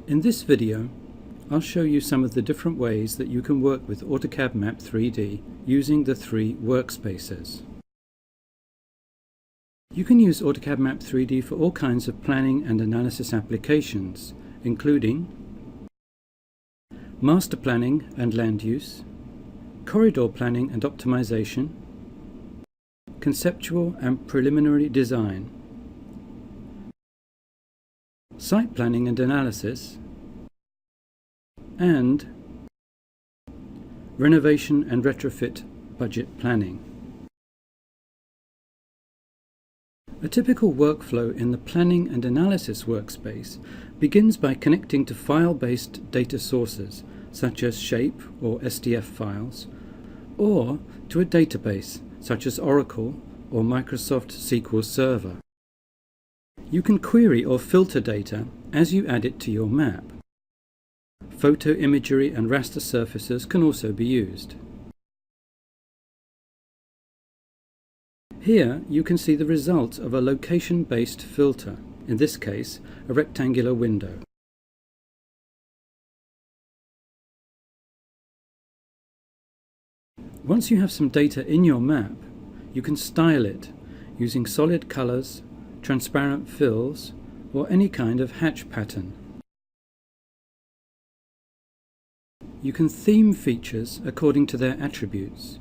In this video, I'll show you some of the different ways that you can work with AutoCAD Map 3D using the three workspaces. You can use AutoCAD Map 3D for all kinds of planning and analysis applications, including master planning and land use, corridor planning and optimization, conceptual and preliminary design, site planning and analysis, and renovation and retrofit budget planning. A typical workflow in the Planning and Analysis workspace begins by connecting to file-based data sources such as shape or SDF files, or to a database such as Oracle or Microsoft SQL Server. You can query or filter data as you add it to your map. Photo imagery and raster surfaces can also be used. Here you can see the result of a location-based filter, in this case a rectangular window. Once you have some data in your map, you can style it using solid colors, transparent fills, or any kind of hatch pattern. You can theme features according to their attributes,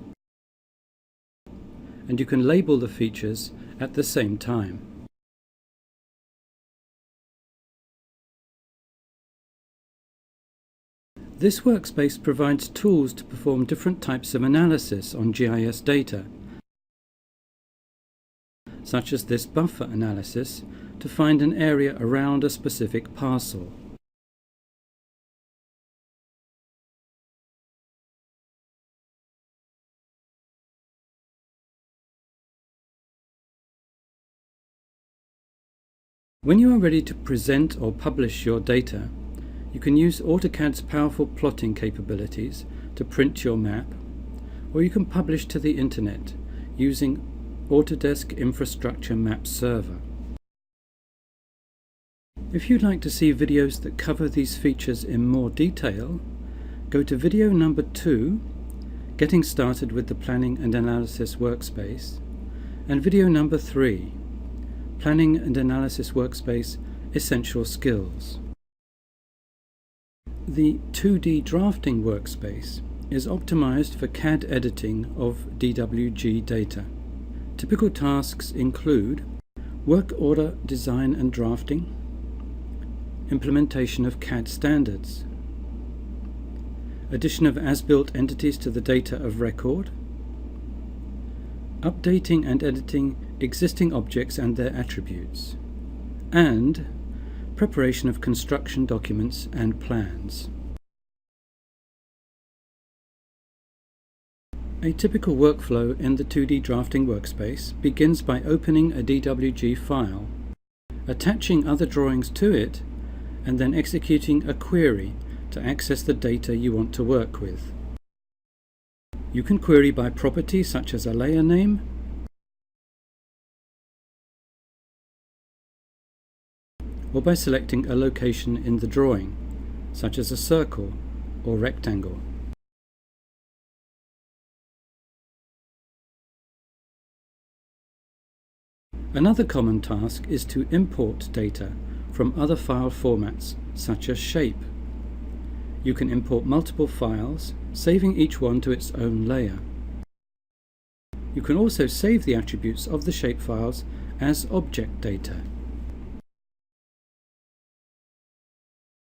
and you can label the features at the same time. This workspace provides tools to perform different types of analysis on GIS data, such as this buffer analysis to find an area around a specific parcel. When you are ready to present or publish your data, you can use AutoCAD's powerful plotting capabilities to print your map, or you can publish to the internet using Autodesk Infrastructure Map Server. If you'd like to see videos that cover these features in more detail, go to video number 2, Getting Started with the Planning and Analysis Workspace, and video number 3, Planning and Analysis Workspace Essential Skills. The 2D Drafting Workspace is optimized for CAD editing of DWG data. Typical tasks include work order design and drafting, implementation of CAD standards, addition of as-built entities to the data of record, updating and editing existing objects and their attributes, and preparation of construction documents and plans. A typical workflow in the 2D Drafting Workspace begins by opening a DWG file, attaching other drawings to it, and then executing a query to access the data you want to work with. You can query by property such as a layer name, or by selecting a location in the drawing, such as a circle or rectangle. Another common task is to import data from other file formats, such as shape. You can import multiple files, saving each one to its own layer. You can also save the attributes of the shape files as object data.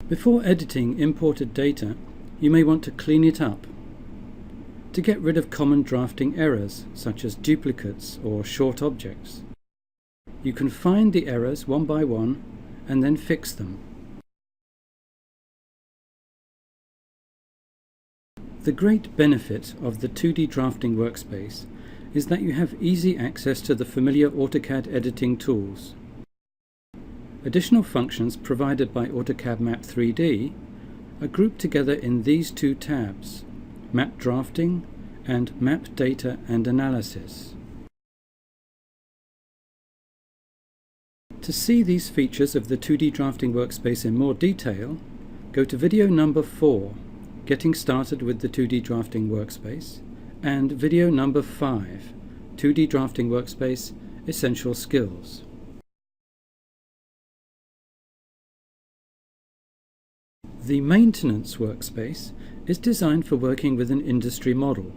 Before editing imported data, you may want to clean it up to get rid of common drafting errors, such as duplicates or short objects. You can find the errors one by one and then fix them. The great benefit of the 2D Drafting Workspace is that you have easy access to the familiar AutoCAD editing tools. Additional functions provided by AutoCAD Map 3D are grouped together in these two tabs, Map Drafting and Map Data and Analysis. To see these features of the 2D Drafting Workspace in more detail, Go to video number 4, Getting Started with the 2D Drafting Workspace, and video number 5, 2D Drafting Workspace Essential Skills. The Maintenance Workspace is designed for working with an industry model.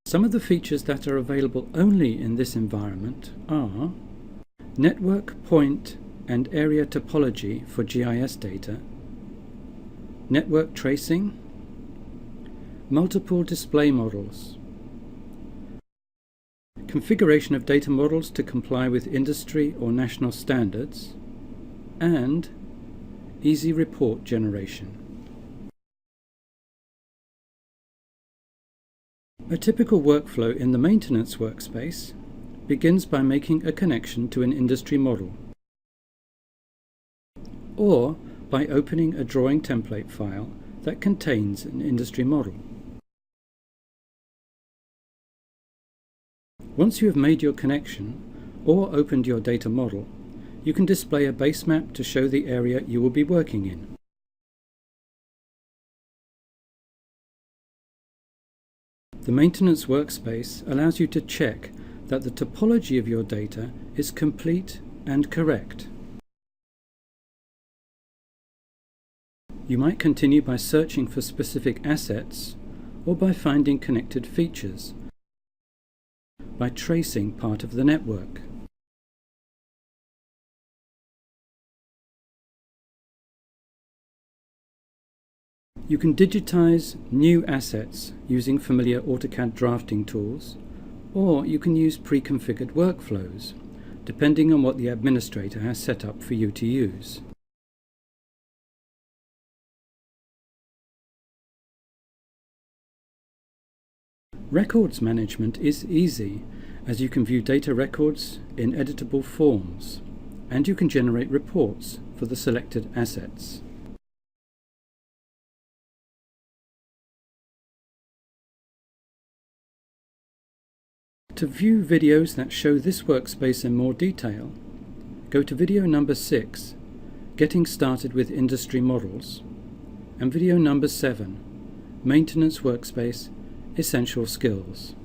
Some of the features that are available only in this environment are network, point, and area topology for GIS data, network tracing, multiple display models, configuration of data models to comply with industry or national standards, and easy report generation. A typical workflow in the Maintenance Workspace begins by making a connection to an industry model, or by opening a drawing template file that contains an industry model. Once you have made your connection or opened your data model, you can display a base map to show the area you will be working in. The Maintenance Workspace allows you to check that the topology of your data is complete and correct. You might continue by searching for specific assets or by finding connected features, by tracing part of the network. You can digitize new assets using familiar AutoCAD drafting tools, or you can use pre-configured workflows, depending on what the administrator has set up for you to use. Records management is easy, as you can view data records in editable forms, and you can generate reports for the selected assets. To view videos that show this workspace in more detail, go to video number 6, Getting Started with Industry Models, and video number 7, Maintenance Workspace Essential Skills.